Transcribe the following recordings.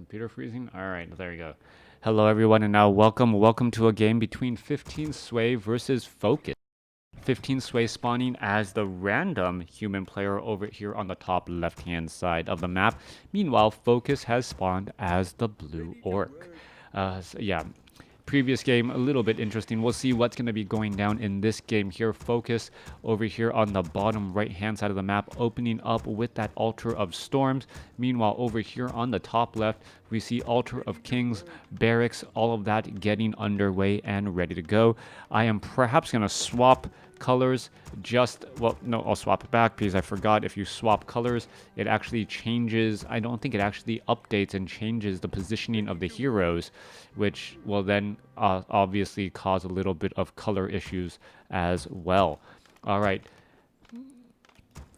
Computer freezing? Alright, there you go. Hello everyone, and now welcome to a game between 15 Sway versus Focus. 15 Sway spawning as the random human player over here on the top left hand side of the map. Meanwhile, Focus has spawned as the blue orc. Yeah, previous game a little bit interesting. We'll see what's going to be going down in this game here. Focus over here on the bottom right hand side of the map, opening up with that Altar of Storms. Meanwhile, over here on the top left, we see Altar of Kings, Barracks, all of that getting underway and ready to go. I am perhaps going to swap colors I'll swap it back because I forgot if you swap colors it actually changes. I don't think it actually updates and changes the positioning of the heroes, which will then obviously cause a little bit of color issues as well. All right,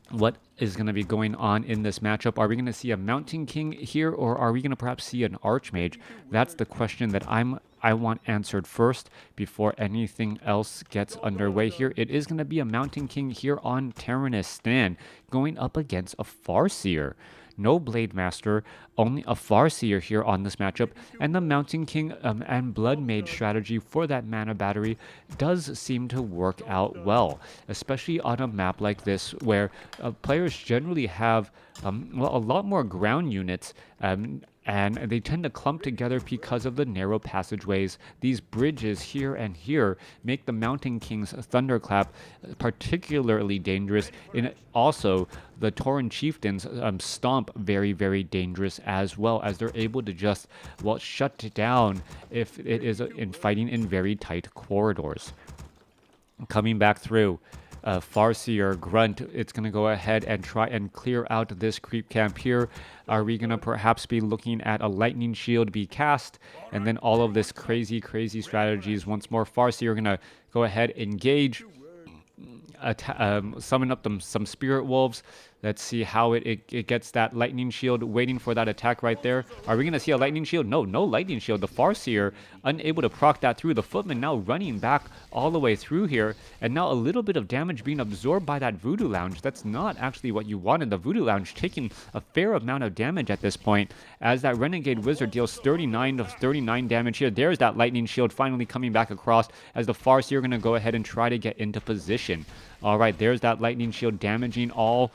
what is going to be going on in this matchup? Are we going to see a Mountain King here, or are we going to perhaps see an Archmage? That's the question that I want answered first before anything else gets underway here. It is going to be a Mountain King here on Terranus Stand going up against a Farseer. No Blade Master, only a Farseer here on this matchup, and the Mountain King and Blood Mage strategy for that mana battery does seem to work out well, especially on a map like this where players generally have a lot more ground units, and they tend to clump together because of the narrow passageways. These bridges here and here make the Mountain King's Thunderclap particularly dangerous. And also, the Tauren Chieftains Stomp very, very dangerous as well, as they're able to just, shut it down if it is in fighting in very tight corridors. Coming back through, Farseer Grunt, it's going to go ahead and try and clear out this creep camp here. Are we going to perhaps be looking at a lightning shield be cast, and then all of this crazy strategies once more? Farseer going to go ahead, engage, summon up some spirit wolves. Let's see how it gets that lightning shield, waiting for that attack right there. Are we going to see a lightning shield? No lightning shield. The Farseer unable to proc that through. The Footman now running back all the way through here, and now a little bit of damage being absorbed by that Voodoo Lounge. That's not actually what you wanted. The Voodoo Lounge taking a fair amount of damage at this point, as that Renegade Wizard deals 39 damage here. There's that lightning shield finally coming back across, as the Farseer going to go ahead and try to get into position. All right, there's that lightning shield damaging all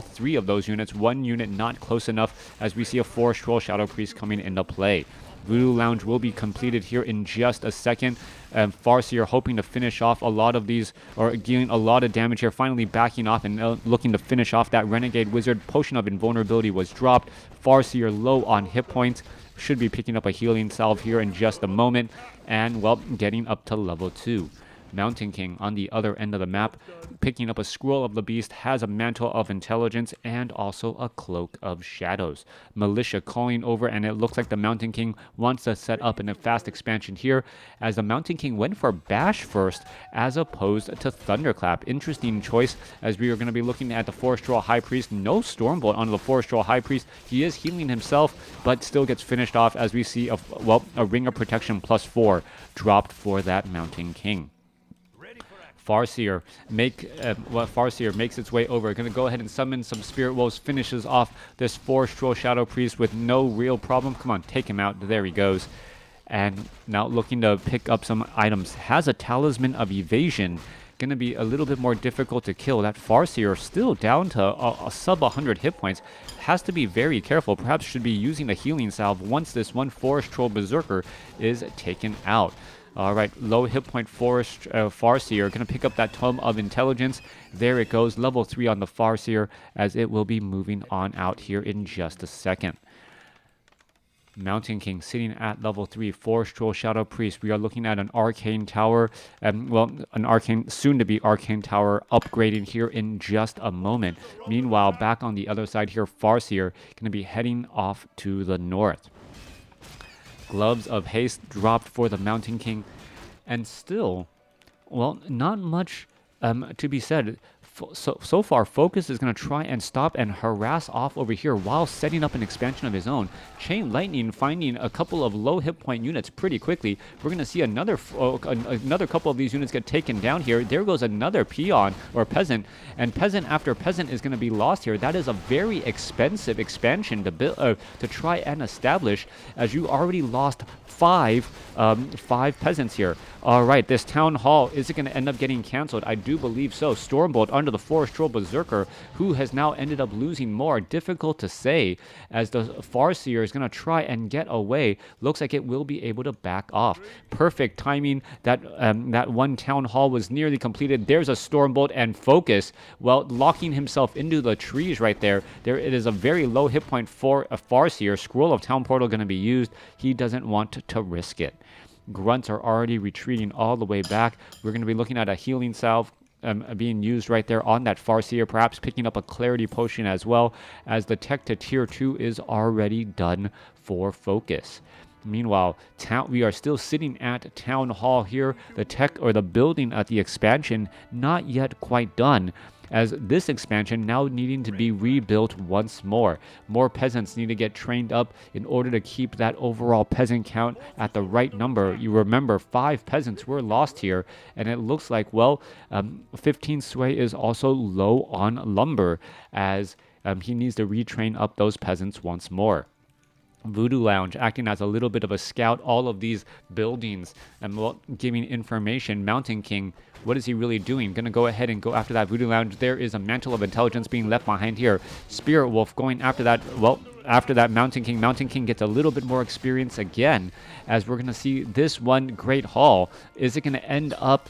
three of those units. One unit not close enough, as we see a Forest Troll Shadow Priest coming into play. Voodoo Lounge will be completed here in just a second. Farseer hoping to finish off a lot of these, or dealing a lot of damage here, finally backing off and looking to finish off that Renegade Wizard. Potion of Invulnerability was dropped. Farseer low on hit points. Should be picking up a healing salve here in just a moment, and getting up to level 2. Mountain King on the other end of the map, picking up a Scroll of the Beast, has a Mantle of Intelligence and also a Cloak of Shadows. Militia calling over, and it looks like the Mountain King wants to set up in a fast expansion here, as the Mountain King went for Bash first as opposed to Thunderclap. Interesting choice, as we are going to be looking at the Forest Troll High Priest. No Stormbolt onto the Forest Troll High Priest. He is healing himself, but still gets finished off, as we see a Ring of Protection +4 dropped for that Mountain King. Farseer makes its way over. Going to go ahead and summon some Spirit Wolves, finishes off this Forest Troll Shadow Priest with no real problem. Come on, take him out. There he goes. And now looking to pick up some items. Has a Talisman of Evasion. Going to be a little bit more difficult to kill. That Farseer still down to a sub 100 hit points. Has to be very careful. Perhaps should be using the healing salve once this one Forest Troll Berserker is taken out. All right, low hit point Farseer going to pick up that Tome of Intelligence. There it goes, level 3 on the Farseer, as it will be moving on out here in just a second. Mountain King sitting at level 3, Forest Troll Shadow Priest. We are looking at an Arcane Tower, soon-to-be Arcane Tower upgrading here in just a moment. Meanwhile, back on the other side here, Farseer going to be heading off to the north. Gloves of Haste dropped for the Mountain King, and still, not much to be said. So far, Focus is going to try and stop and harass off over here while setting up an expansion of his own. Chain Lightning finding a couple of low hit point units pretty quickly. We're going to see another couple of these units get taken down here. There goes another peon or peasant, and peasant after peasant is going to be lost here. That is a very expensive expansion to build to try and establish, as you already lost five peasants here. All right, this town hall, is it going to end up getting canceled? I do believe so. Stormbolt under the Forest Troll Berserker, who has now ended up losing more. Difficult to say, as the Farseer is going to try and get away. Looks like it will be able to back off. Perfect timing. That one town hall was nearly completed. There's a Stormbolt and Focus, well, locking himself into the trees right there. It is a very low hit point for a Farseer. Scroll of Town Portal going to be used. He doesn't want to risk it. Grunts are already retreating all the way back. We're going to be looking at a healing salve being used right there on that Farseer, perhaps picking up a clarity potion as well, as the tech to tier 2 is already done for Focus. Meanwhile, we are still sitting at Town Hall here. The tech or the building at the expansion not yet quite done, as this expansion now needing to be rebuilt once more. More peasants need to get trained up in order to keep that overall peasant count at the right number. You remember 5 peasants were lost here, and it looks like, well, 15 Sway is also low on lumber, as he needs to retrain up those peasants once more. Voodoo Lounge acting as a little bit of a scout, all of these buildings and giving information. Mountain King, what is he really doing? Gonna go ahead and go after that Voodoo Lounge. There is a Mantle of Intelligence being left behind here. Spirit Wolf going after that, well, after that Mountain King. Mountain King gets a little bit more experience again, as we're gonna see this one Great Hall. Is it gonna end up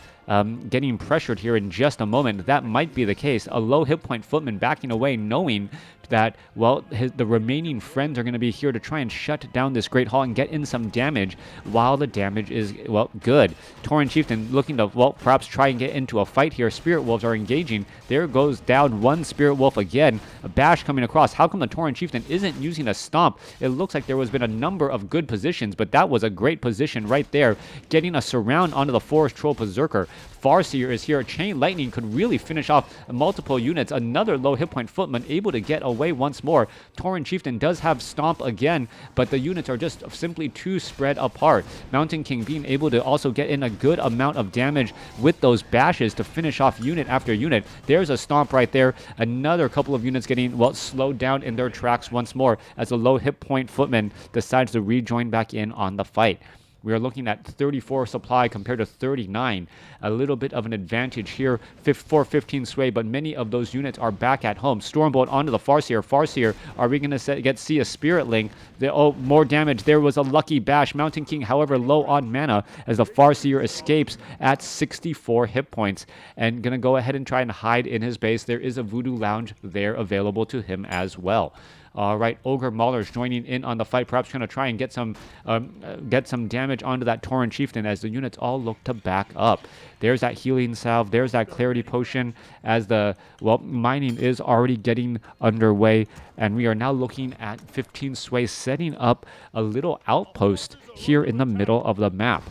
getting pressured here in just a moment? That might be the case. A low hit point footman backing away, knowing that, well, the remaining friends are going to be here to try and shut down this Great Hall and get in some damage, while the damage is, well, good. Tauren Chieftain looking to, well, perhaps try and get into a fight here. Spirit Wolves are engaging. There goes down one Spirit Wolf again. A bash coming across. How come the Tauren Chieftain isn't using a stomp? It looks like there has been a number of good positions, but that was a great position right there, getting a surround onto the Forest Troll Berserker. Farseer is here. Chain Lightning could really finish off multiple units. Another low hit point footman able to get away once more. Tauren Chieftain does have Stomp again, but the units are just simply too spread apart. Mountain King being able to also get in a good amount of damage with those bashes to finish off unit after unit. There's a Stomp right there. Another couple of units getting, well, slowed down in their tracks once more, as a low hit point footman decides to rejoin back in on the fight. We are looking at 34 supply compared to 39. A little bit of an advantage here for 15 Sway, but many of those units are back at home. Stormbolt onto the Farseer. Farseer, are we going to see a Spirit Link? More damage. There was a lucky bash. Mountain King, however, low on mana, as the Farseer escapes at 64 hit points, and going to go ahead and try and hide in his base. There is a Voodoo Lounge there available to him as well. All right, Ogre Maulers joining in on the fight, perhaps trying to try and get some damage onto that Tauren Chieftain, as the units all look to back up. There's that healing salve. There's that clarity potion, as the, well, mining is already getting underway, and we are now looking at 15 Sway setting up a little outpost here in the middle of the map.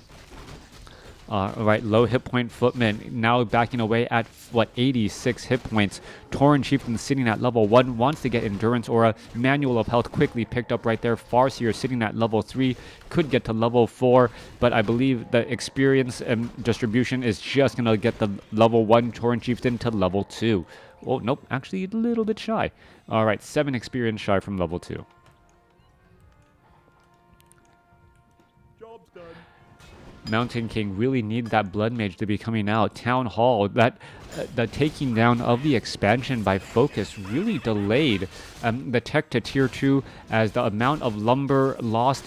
Right, low hit point footman now backing away at, what, 86 hit points. Tauren Chieftain sitting at level 1, wants to get Endurance Aura. Manual of Health quickly picked up right there. Farseer sitting at level 3, could get to level 4, but I believe the experience distribution is just going to get the level 1 Tauren Chieftain to level 2. Oh, nope, actually a little bit shy. All right, 7 experience shy from level 2. Mountain King really need that Blood Mage to be coming out. Town Hall, the taking down of the expansion by Focus really delayed the tech to tier 2, as the amount of lumber lost,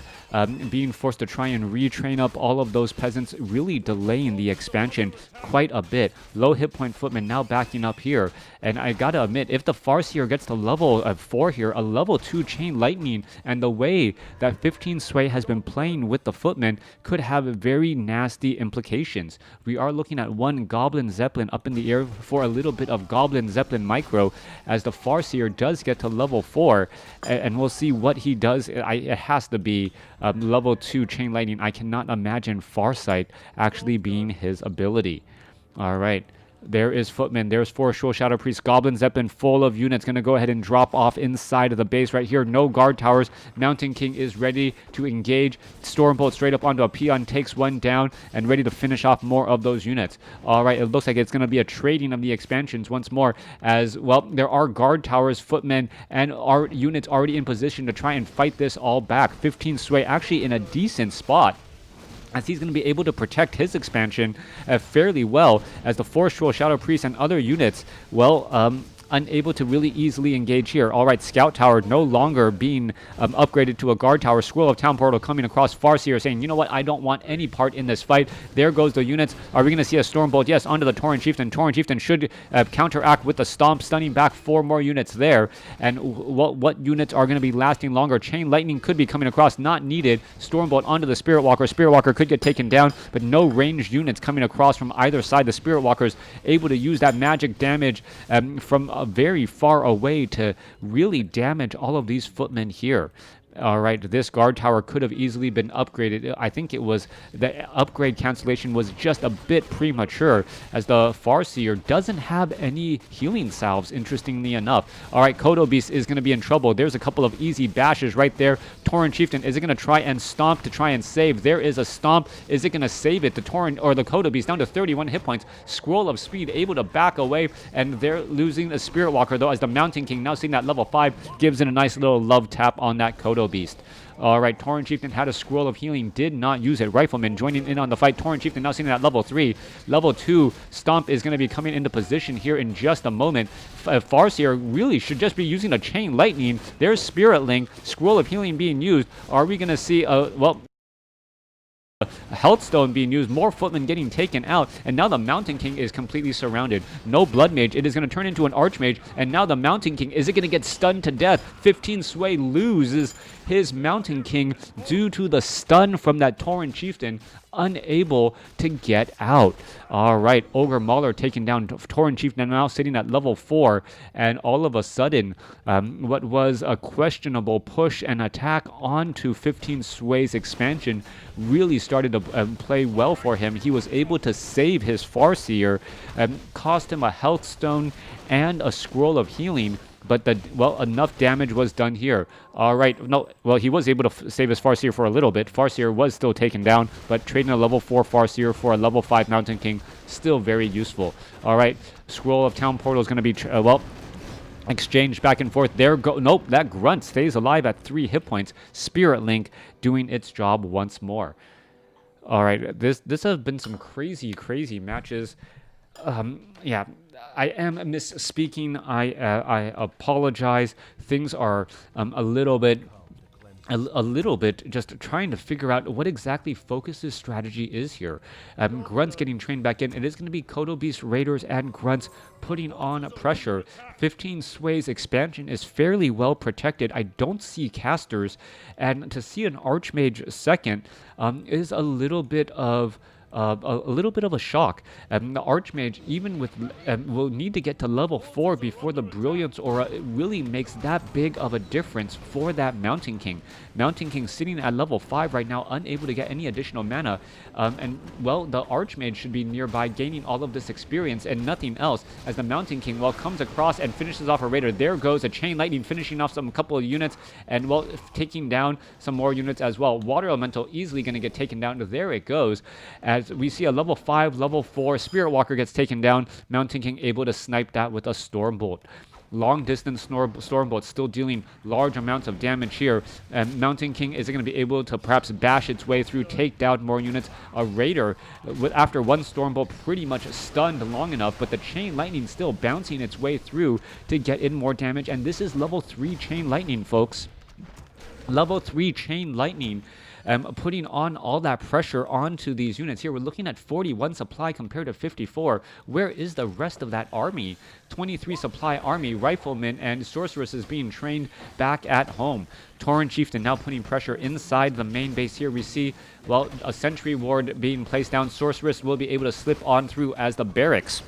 being forced to try and retrain up all of those peasants, really delaying the expansion quite a bit. Low hit point footman now backing up here, and I gotta admit, if the Farseer gets to level 4 here, a level 2 Chain Lightning, and the way that 15 Sway has been playing with the footman could have very nasty implications. We are looking at one Goblin Zeppelin up in the air for a little bit of Goblin Zeppelin micro, as the Farseer does get to level 4, and we'll see what he does. It has to be level 2 Chain Lightning. I cannot imagine Farsight actually being his ability. All right. There is Footman. There's 4 Shul Shadow Priest. Goblin Zeppelin full of units. Going to go ahead and drop off inside of the base right here. No guard towers. Mountain King is ready to engage. Stormbolt straight up onto a peon. Takes one down and ready to finish off more of those units. All right, it looks like it's going to be a trading of the expansions once more. As well, there are guard towers, footmen, and our units already in position to try and fight this all back. 15 Sway actually in a decent spot, as he's going to be able to protect his expansion fairly well, as the Forestral Shadow Priest and other units, well, unable to really easily engage here. All right, Scout Tower no longer being upgraded to a Guard Tower. Scroll of Town Portal coming across. Farseer saying, you know what, I don't want any part in this fight. There goes the units. Are we going to see a Stormbolt? Yes, onto the Tauren Chieftain. Tauren Chieftain should counteract with the Stomp, stunning back 4 more units there. And what units are going to be lasting longer? Chain Lightning could be coming across, not needed. Stormbolt onto the Spirit Walker. Spirit Walker could get taken down, but no ranged units coming across from either side. The Spirit Walker's able to use that magic damage from very far away to really damage all of these footmen here. All right, this guard tower could have easily been upgraded. I think it was the upgrade cancellation was just a bit premature, as the Farseer doesn't have any healing salves, interestingly enough. All right, Kodo Beast is going to be in trouble. There's a couple of easy bashes right there. Tauren Chieftain, is it going to try and stomp to try and save? There is a stomp. Is it going to save it? The Tauren or the Kodo Beast down to 31 hit points. Scroll of Speed able to back away, and they're losing the Spirit Walker though, as the Mountain King, now seeing that level 5, gives in a nice little love tap on that Kodo Beast. All right, Tauren Chieftain had a Scroll of Healing, did not use it. Rifleman joining in on the fight. Tauren Chieftain now sitting at level 3. Level 2, Stomp is going to be coming into position here in just a moment. Farseer really should just be using a Chain Lightning. There's Spirit Link, Scroll of Healing being used. Are we going to see a, well, a Health Stone being used, more footmen getting taken out, and now the Mountain King is completely surrounded. No Blood Mage, it is going to turn into an Archmage, and now the Mountain King, is it going to get stunned to death? 15 Sway loses his Mountain King due to the stun from that Tauren Chieftain, unable to get out. All right, Ogre Mauler taking down Tauren Chieftain, now sitting at level 4, and all of a sudden, what was a questionable push and attack onto 15 Sway's expansion really started to play well for him. He was able to save his Farseer, cost him a Health Stone and a Scroll of Healing, but enough damage was done here. All right, no, well, he was able to save his Farseer for a little bit. Farseer was still taken down, but trading a level 4 Farseer for a level 5 Mountain King, still very useful. All right, Scroll of Town Portal is going to be, exchanged back and forth. Nope, that Grunt stays alive at 3 hit points. Spirit Link doing its job once more. All right, this has been some crazy matches. Yeah, I am misspeaking. I apologize. Things are a little bit just trying to figure out what exactly Focus's strategy is here. Grunt's getting trained back in. It is going to be Kodo Beast, Raiders, and Grunts putting on pressure. 15 Sway's expansion is fairly well protected. I don't see casters, and to see an Archmage second is a little bit of a shock. The Archmage, even with, will need to get to level 4 before the Brilliance Aura really makes that big of a difference for that Mountain King. Mountain King sitting at level 5 right now, unable to get any additional mana. And, well, the Archmage should be nearby, gaining all of this experience and nothing else, as the Mountain King, well, comes across and finishes off a Raider. There goes a Chain Lightning, finishing off a couple of units, and, well, taking down some more units as well. Water Elemental easily going to get taken down. There it goes, as we see a level 5, level 4, Spirit Walker gets taken down. Mountain King able to snipe that with a Stormbolt. Long distance Stormbolt still dealing large amounts of damage here. And Mountain King is going to be able to perhaps bash its way through, take down more units. A Raider, after one Stormbolt, pretty much stunned long enough, but the Chain Lightning still bouncing its way through to get in more damage. And this is level 3 Chain Lightning, folks. Level 3 Chain Lightning. Putting on all that pressure onto these units here. We're looking at 41 supply compared to 54. Where is the rest of that army? 23 supply army, riflemen, and sorceresses being trained back at home. Tauren Chieftain now putting pressure inside the main base here. We see, well, a sentry ward being placed down. Sorceress will be able to slip on through, as the barracks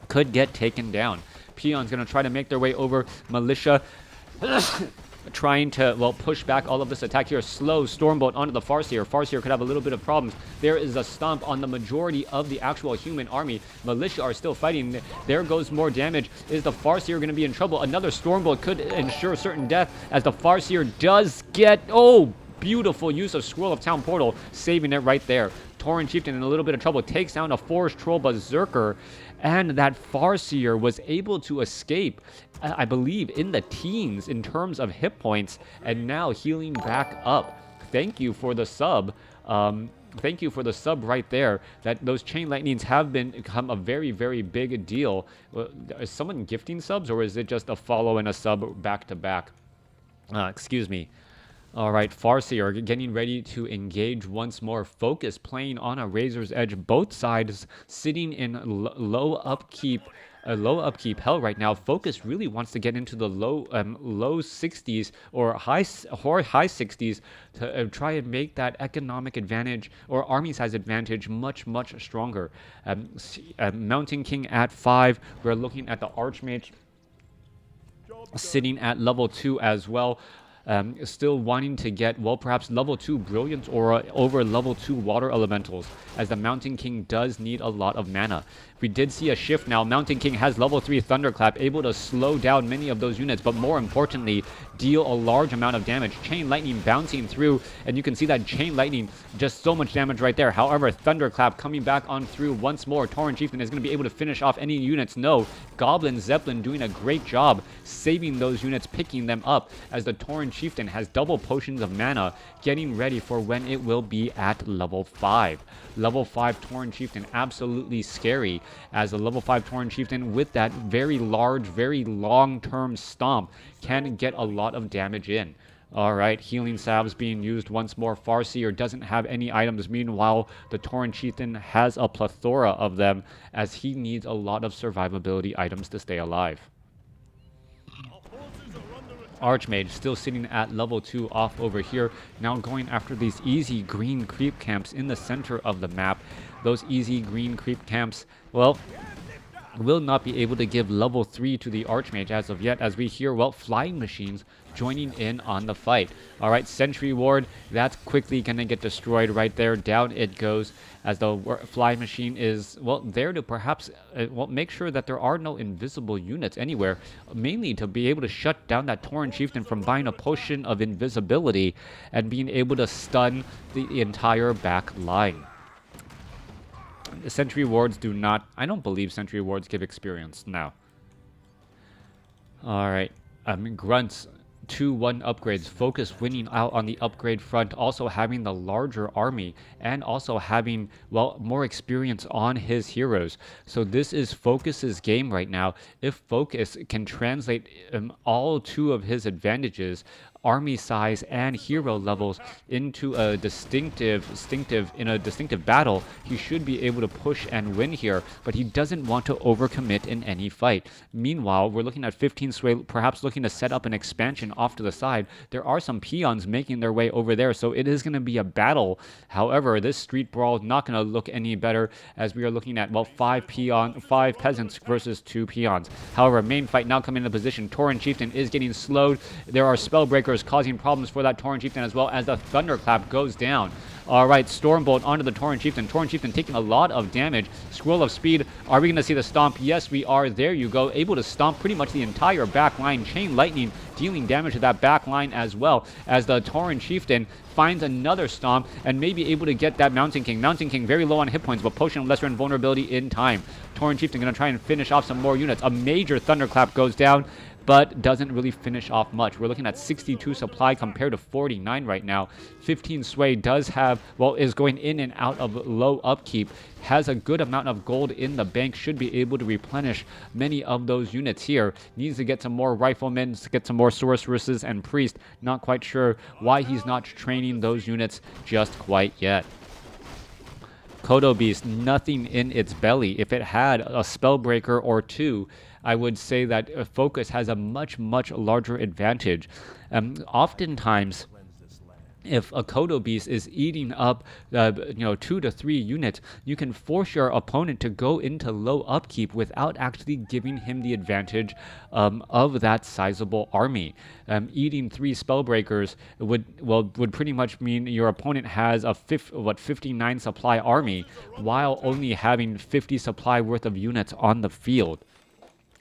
could get taken down. Peon's going to try to make their way over. Militia trying to, well, push back all of this attack here. Slow Stormbolt onto the Farseer. Farseer could have a little bit of problems. There is a stomp on the majority of the actual human army. Militia are still fighting. There goes more damage. Is the Farseer going to be in trouble? Another Stormbolt could ensure certain death as the Farseer does get, oh, beautiful use of Scroll of Town Portal, saving it right there. Tauren Chieftain in a little bit of trouble, takes down a Forest Troll Berserker, and that Farseer was able to escape, I believe, in the teens in terms of hit points, and now healing back up. Thank you for the sub. Thank you for the sub right there. That those chain lightnings have become a very, very big deal. Is someone gifting subs, or is it just a follow and a sub back to back? Excuse me. All right, Farseer getting ready to engage once more. Focus playing on a razor's edge. Both sides sitting in low upkeep hell right now. Focus really wants to get into the low 60s or high 60s to try and make that economic advantage or army size advantage much stronger. Mountain King at 5. We're looking at the Archmage sitting at level 2 as well. Still wanting to get, well, perhaps level 2 Brilliance Aura over level 2 Water Elementals, as the Mountain King does need a lot of mana. We did see a shift now. Mountain King has level 3 Thunderclap, able to slow down many of those units, but more importantly, deal a large amount of damage. Chain Lightning bouncing through, and you can see that Chain Lightning, just so much damage right there. However, Thunderclap coming back on through once more. Tauren Chieftain is going to be able to finish off any units. No, Goblin Zeppelin doing a great job saving those units, picking them up, as the Tauren Chieftain has double potions of mana, getting ready for when it will be at level 5. Level 5 Tauren Chieftain, absolutely scary, as a level 5 Tauren Chieftain with that very large, very long-term stomp can get a lot of damage in. Alright, healing salves being used once more. Farseer doesn't have any items. Meanwhile, the Tauren Chieftain has a plethora of them, as he needs a lot of survivability items to stay alive. Archmage still sitting at level 2 off over here, now going after these easy green creep camps in the center of the map. Those easy green creep camps, well, will not be able to give level 3 to the Archmage as of yet, as we hear, well, flying machines joining in on the fight. All right, Sentry Ward, that's quickly going to get destroyed right there. Down it goes, as the flying machine is, well, there to perhaps, well, make sure that there are no invisible units anywhere, mainly to be able to shut down that Tauren Chieftain from buying a potion of invisibility and being able to stun the entire back line. Sentry wards do not, I don't believe sentry wards give experience now. Alright, Grunts, 2-1 upgrades. Focus winning out on the upgrade front, also having the larger army and also having, well, more experience on his heroes. So this is Focus's game right now. If Focus can translate all 2 of his advantages, army size and hero levels, into a distinctive battle, he should be able to push and win here, but he doesn't want to overcommit in any fight. Meanwhile, we're looking at 15 Sway, perhaps looking to set up an expansion off to the side. There are some peons making their way over there, so it is going to be a battle. However, this street brawl is not going to look any better, as we are looking at, well, 5 peasants versus 2 peons. However, main fight now coming into position. Tauren Chieftain is getting slowed. There are Spellbreakers causing problems for that Tauren Chieftain, as well as the Thunderclap goes down. Alright, Stormbolt onto the Tauren Chieftain. Tauren Chieftain taking a lot of damage. Scroll of Speed. Are we going to see the stomp? Yes, we are. There you go. Able to stomp pretty much the entire back line. Chain Lightning dealing damage to that back line as well, as the Tauren Chieftain finds another stomp and may be able to get that Mountain King. Mountain King very low on hit points, but Potion of Lesser Invulnerability in time. Tauren Chieftain going to try and finish off some more units. A major Thunderclap goes down, but doesn't really finish off much. We're looking at 62 supply compared to 49 right now. 15 Sway does have, well, is going in and out of low upkeep, has a good amount of gold in the bank, should be able to replenish many of those units here. Needs to get some more riflemen, to get some more sorceresses and priest. Not quite sure why he's not training those units just quite yet. Kodo Beast, nothing in its belly. If it had a Spellbreaker or 2, I would say that Focus has a much larger advantage. Oftentimes, if a Kodo Beast is eating up, 2 to 3 units, you can force your opponent to go into low upkeep without actually giving him the advantage of that sizable army. Eating 3 Spellbreakers would pretty much mean your opponent has a 59 supply army, while only having 50 supply worth of units on the field,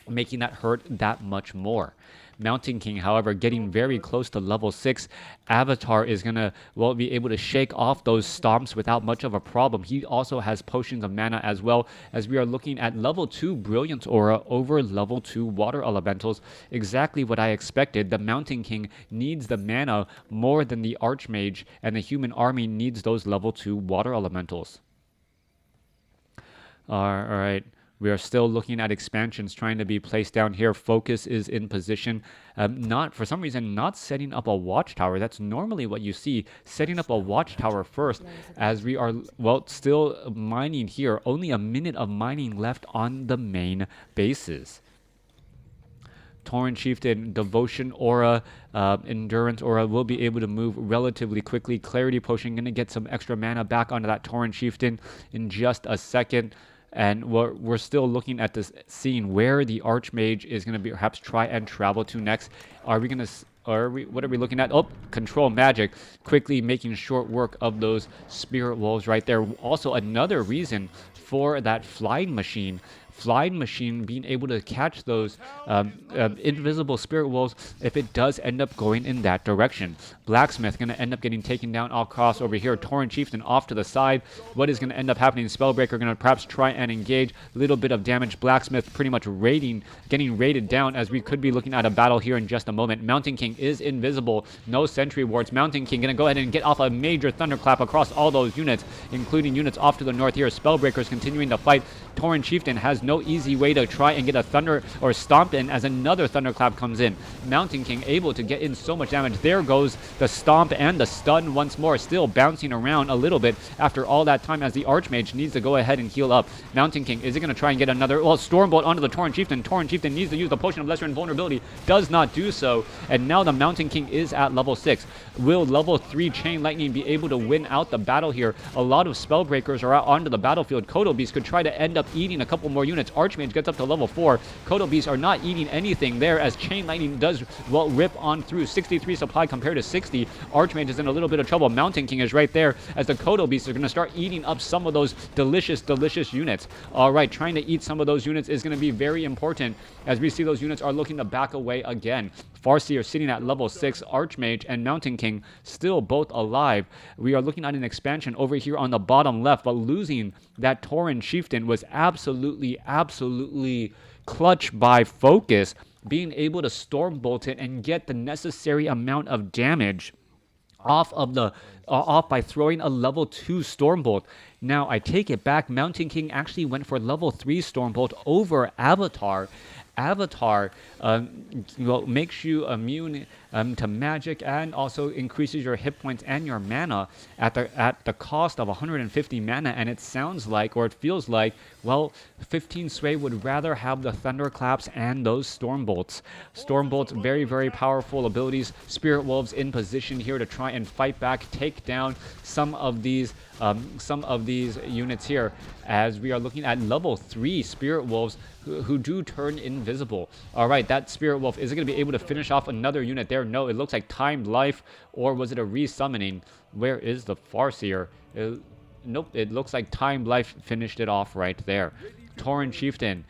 making that hurt that much more. Mountain King, however, getting very close to level 6. Avatar is going to, be able to shake off those stomps without much of a problem. He also has potions of mana as well, as we are looking at level 2 Brilliant Aura over level 2 Water Elementals. Exactly what I expected. The Mountain King needs the mana more than the Archmage, and the human army needs those level 2 Water Elementals. All right. We are still looking at expansions trying to be placed down here. Focus is in position. For some reason, not setting up a watchtower. That's normally what you see. Setting up a watchtower first, as we are, still mining here. Only a minute of mining left on the main bases. Tauren Chieftain, Devotion Aura, Endurance Aura will be able to move relatively quickly. Clarity Potion going to get some extra mana back onto that Tauren Chieftain in just a second. And we're still looking at this scene where the Archmage is going to perhaps try and travel to next. What are we looking at? Oh, Control Magic, quickly making short work of those Spirit Wolves right there. Also, another reason for that Flying Machine being able to catch those invisible Spirit Wolves if it does end up going in that direction. Blacksmith going to end up getting taken down across over here. Tauren Chieftain off to the side. What is going to end up happening? Spellbreaker going to perhaps try and engage. Little bit of damage. Blacksmith pretty much getting raided down, as we could be looking at a battle here in just a moment. Mountain King is invisible. No sentry wards. Mountain King going to go ahead and get off a major thunderclap across all those units, including units off to the north here. Spellbreakers continuing to fight. Tauren Chieftain has no easy way to try and get a thunder or stomp in, as another thunderclap comes in. Mountain King able to get in so much damage. There goes the stomp and the stun once more, still bouncing around a little bit after all that time, as the Archmage needs to go ahead and heal up. Mountain King, is it going to try and get another Stormbolt onto the Tauren Chieftain? Tauren Chieftain needs to use the Potion of Lesser Invulnerability, does not do so, and now the Mountain King is at level 6. Will level 3 Chain Lightning be able to win out the battle here? A lot of Spellbreakers are out onto the battlefield. Kodo Beast could try to end up eating a couple more units. Archmage gets up to level 4. Kodo Beasts are not eating anything there, as Chain Lightning does rip on through. 63 supply compared to 60. Archmage is in a little bit of trouble. Mountain King is right there, as the Kodo Beasts are going to start eating up some of those delicious units. All right, trying to eat some of those units is going to be very important, as we see those units are looking to back away again. Farseer sitting at level 6. Archmage and Mountain King still both alive. We are looking at an expansion over here on the bottom left, but losing that Tauren Chieftain was absolutely clutch by Focus, being able to Stormbolt it and get the necessary amount of damage off by throwing a level 2 Stormbolt. Now, I take it back. Mountain King actually went for level 3 Stormbolt over Avatar. Avatar makes you immune to magic, and also increases your hit points and your mana at the cost of 150 mana. And it sounds like, or it feels like, 15 Sway would rather have the Thunderclaps and those Stormbolts. Stormbolts, very, very powerful abilities. Spirit Wolves in position here to try and fight back, take down some of these units here, as we are looking at level 3 Spirit Wolves who do turn invisible. All right, that Spirit Wolf, is it going to be able to finish off another unit there? No, it looks like Timed Life, or was it a resummoning? Where is the Farseer? Nope, it looks like Timed Life finished it off right there. Tauren Chieftain,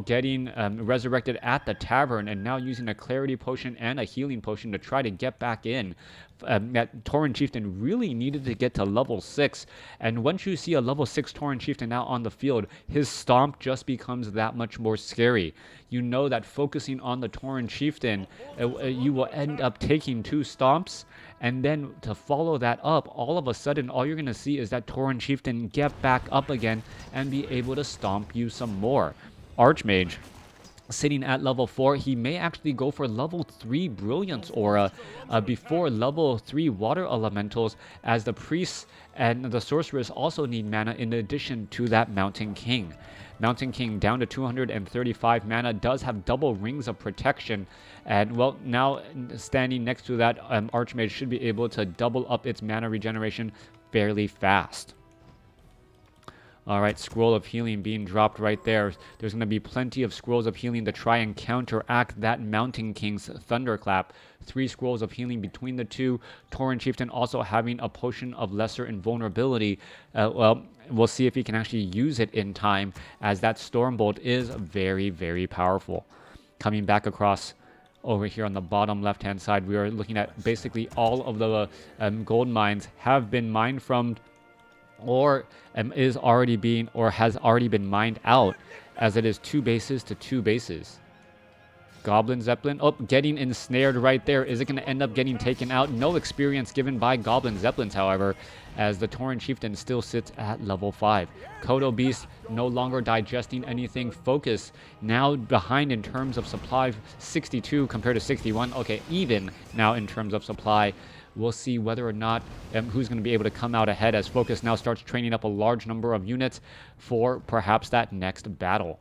getting resurrected at the tavern, and now using a Clarity Potion and a Healing Potion to try to get back in. That Tauren Chieftain really needed to get to level 6, and once you see a level 6 Tauren Chieftain out on the field, his stomp just becomes that much more scary. You know that focusing on the Tauren Chieftain, you will end up taking 2 stomps, and then to follow that up, all of a sudden, all you're going to see is that Tauren Chieftain get back up again and be able to stomp you some more. Archmage sitting at level 4, he may actually go for level 3 Brilliance Aura before level 3 Water Elementals, as the Priests and the Sorceress also need mana in addition to that Mountain King. Mountain King down to 235 mana, does have double Rings of Protection, and well, now standing next to that Archmage should be able to double up its mana regeneration fairly fast. Alright, Scroll of Healing being dropped right there. There's going to be plenty of Scrolls of Healing to try and counteract that Mountain King's Thunderclap. 3 Scrolls of Healing between the two. Tauren Chieftain also having a Potion of Lesser Invulnerability. Well, we'll see if he can actually use it in time, as that Stormbolt is very, very powerful. Coming back across over here on the bottom left-hand side, we are looking at basically all of the gold mines have been mined from, or is already being, or has already been mined out, as it is 2 bases to 2 bases. Goblin Zeppelin, oh, getting ensnared right there. Is it going to end up getting taken out? No experience given by Goblin Zeppelins, however, as the Tauren Chieftain still sits at level 5. Kodo Beast no longer digesting anything. Focus now behind in terms of supply, 62 compared to 61. Okay, even now in terms of supply. We'll see whether or not who's going to be able to come out ahead, as Focus now starts training up a large number of units for perhaps that next battle.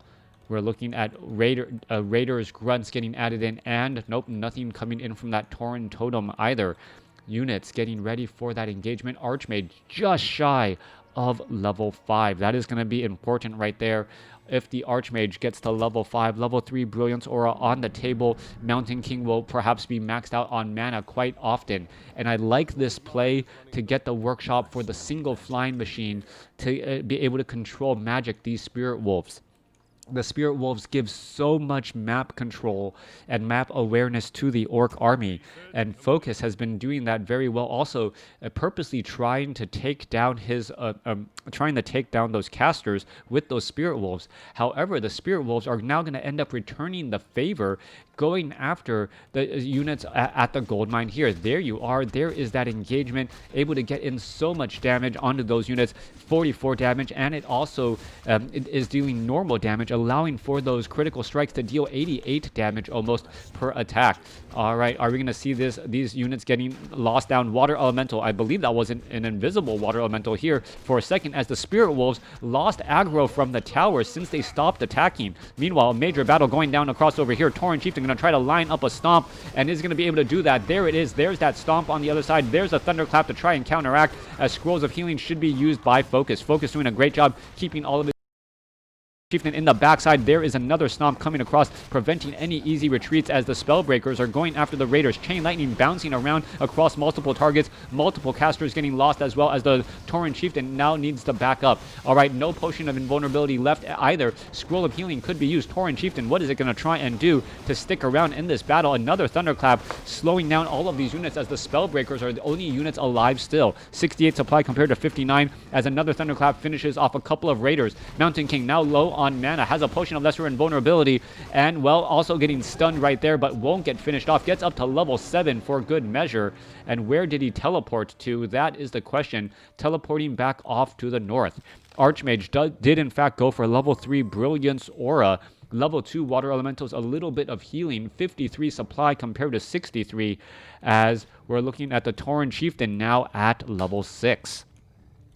We're looking at Raiders, Grunts getting added in, and nope, nothing coming in from that Tauren Totem either. Units getting ready for that engagement. Archmage just shy of level 5. That is going to be important right there. If the Archmage gets to level 5, level 3 Brilliance Aura on the table, Mountain King will perhaps be maxed out on mana quite often. And I like this play to get the workshop for the single flying machine to be able to control magic these Spirit Wolves. The Spirit Wolves give so much map control and map awareness to the Orc army, and Focus has been doing that very well. Also, purposely trying to take down those casters with those Spirit Wolves. However, the Spirit Wolves are now going to end up returning the favor, going after the units at the gold mine here. There you are. There is that engagement, able to get in so much damage onto those units. 44 damage, and it also it is dealing normal damage, allowing for those critical strikes to deal 88 damage almost per attack. All right, are we going to see these units getting lost down? Water Elemental, I believe that was an invisible Water Elemental here for a second, as the Spirit Wolves lost aggro from the tower since they stopped attacking. Meanwhile, a major battle going down across over here. Tauren Chieftain going to try to line up a Stomp, and is going to be able to do that. There it is. There's that Stomp on the other side. There's a Thunderclap to try and counteract, as Scrolls of Healing should be used by Focus. Focus doing a great job keeping all of his Chieftain in the backside. There is another Stomp coming across, preventing any easy retreats, as the Spellbreakers are going after the Raiders. Chain Lightning bouncing around across multiple targets, multiple casters getting lost, as well as the Tauren Chieftain now needs to back up. All right, no Potion of Invulnerability left either. Scroll of Healing could be used. Tauren Chieftain, what is it going to try and do to stick around in this battle? Another Thunderclap slowing down all of these units, as the Spellbreakers are the only units alive still. 68 supply compared to 59, as another Thunderclap finishes off a couple of Raiders. Mountain King now low on mana, has a Potion of Lesser Invulnerability, and well, also getting stunned right there, but won't get finished off. Gets up to level 7 for good measure. And where did he teleport to? That is the question. Teleporting back off to the north. Archmage did in fact go for level 3 Brilliance Aura. Level 2 Water Elementals, a little bit of healing. 53 supply compared to 63, as we're looking at the Tauren Chieftain now at level 6.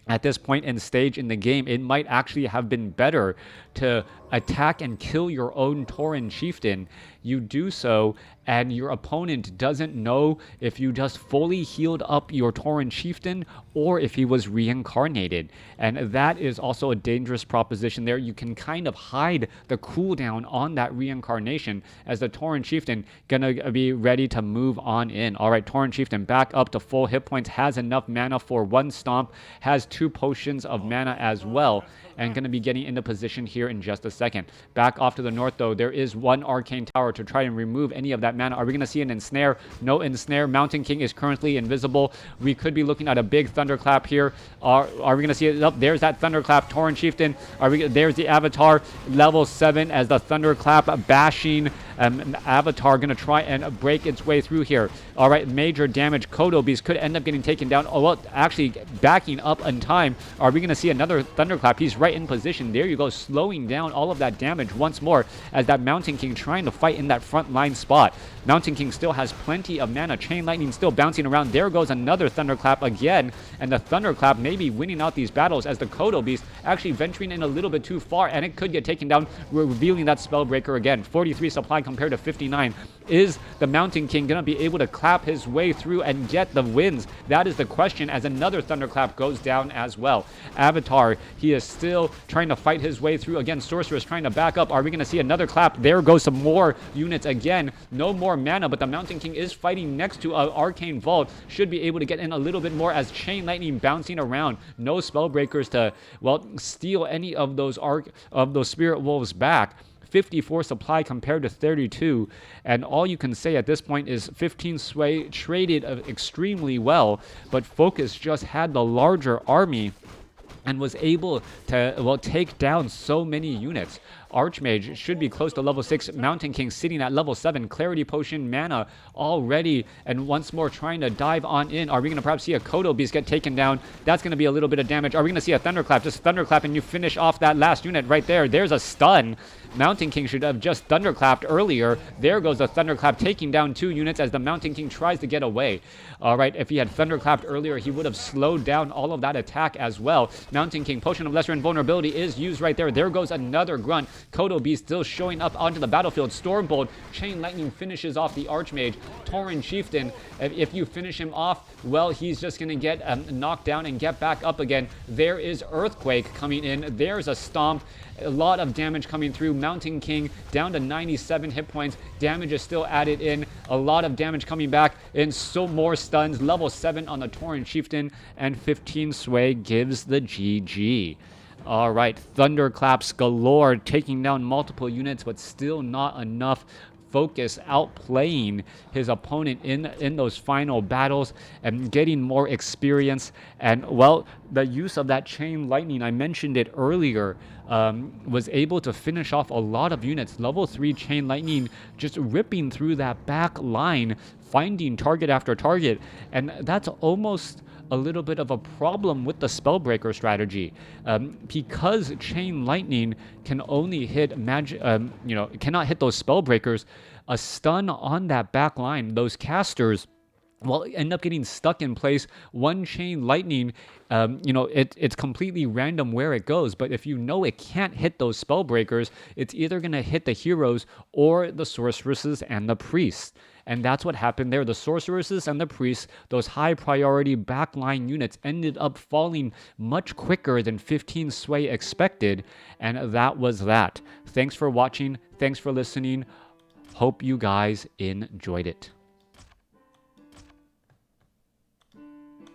At this point in stage in the game, it might actually have been better to attack and kill your own Tauren Chieftain. You do so, and your opponent doesn't know if you just fully healed up your Tauren Chieftain or if he was reincarnated. And that is also a dangerous proposition there. You can kind of hide the cooldown on that reincarnation, as the Tauren Chieftain gonna be ready to move on in. All right, Tauren Chieftain back up to full hit points, has enough mana for 1 Stomp, has 2 potions of mana as well, and going to be getting into position here in just a second. Back off to the north, though, there is 1 Arcane Tower to try and remove any of that mana. Are we going to see an Ensnare? No Ensnare. Mountain King is currently invisible. We could be looking at a big Thunderclap here. Are we going to see it? Oh, there's that Thunderclap. Tauren Chieftain. There's the Avatar, level 7, as the Thunderclap bashing Avatar going to try and break its way through here. All right, major damage. Kodo Beast could end up getting taken down. Oh, well, actually backing up in time. Are we going to see another Thunderclap? He's right in position. There you go, slowing down all of that damage once more as that Mountain King trying to fight in that front line spot. Mountain King still has plenty of mana. Chain Lightning still bouncing around. There goes another Thunderclap again, and the Thunderclap may be winning out these battles as the Kodo Beast actually venturing in a little bit too far, and it could get taken down, revealing that Spellbreaker again. 43 supply compared to 59. Is the Mountain King going to be able to clap his way through and get the wins? That is the question, as another Thunderclap goes down as well. Avatar, he is still trying to fight his way through. Again, Sorceress trying to back up. Are we going to see another clap? There goes some more units again. No more mana, but the Mountain King is fighting next to an Arcane Vault. Should be able to get in a little bit more as Chain Lightning bouncing around. No Spellbreakers to, well, steal any of those Spirit Wolves back. 54 supply compared to 32, and all you can say at this point is 15 Sway traded extremely well, but Focus just had the larger army and was able to, well, take down so many units. Archmage should be close to level 6. Mountain King sitting at level 7. Clarity Potion, mana already, and once more trying to dive on in. Are we going to perhaps see a Kodo Beast get taken down? That's going to be a little bit of damage. Are we going to see a Thunderclap? Just Thunderclap and you finish off that last unit right there. There's a stun. Mountain King should have just Thunderclapped earlier. There goes the Thunderclap, taking down 2 units as the Mountain King tries to get away. All right, if he had Thunderclapped earlier, he would have slowed down all of that attack as well. Mountain King, Potion of Lesser Invulnerability is used right there. There goes another Grunt. Kodo Beast still showing up onto the battlefield. Stormbolt, Chain Lightning finishes off the Archmage. Tauren Chieftain, if you finish him off, well, he's just going to get knocked down and get back up again. There is Earthquake coming in. There's a Stomp. A lot of damage coming through. Mountain King down to 97 hit points. Damage is still added in. A lot of damage coming back. And so more stuns. Level 7 on the Tauren Chieftain. And 15 Sway gives the GG. All right. Thunderclaps galore. Taking down multiple units, but still not enough. Focus outplaying his opponent in those final battles and getting more experience. And, well, the use of that Chain Lightning, I mentioned it earlier, was able to finish off a lot of units. Level 3 Chain Lightning just ripping through that back line, finding target after target. And that's almost a little bit of a problem with the Spellbreaker strategy, because Chain Lightning can only hit magic, cannot hit those Spellbreakers. A stun on that back line, those casters will end up getting stuck in place. One Chain Lightning, it's completely random where it goes, but if you know it can't hit those Spellbreakers, it's either going to hit the heroes or the sorceresses and the priests. And that's what happened there. The sorceresses and the priests, those high priority backline units, ended up falling much quicker than 15 Sway expected. And that was that. Thanks for watching. Thanks for listening. Hope you guys enjoyed it.